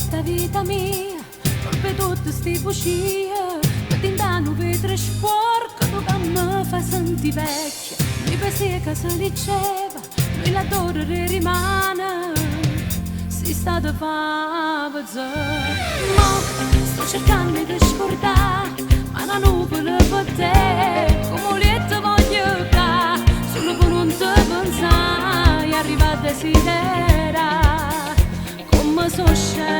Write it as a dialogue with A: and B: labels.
A: questa vita mia, per tutte sti bugie, per t'indanno vetro sporco, dove mi fa sentire vecchia. Mi pensi che se diceva, lui l'adoro rimane, si sta da pavazza. Ma sto cercando di scordare, ma una nuvola per te, come letto voglio ca, solo con non te pensare, arriva a desiderare, come so scema.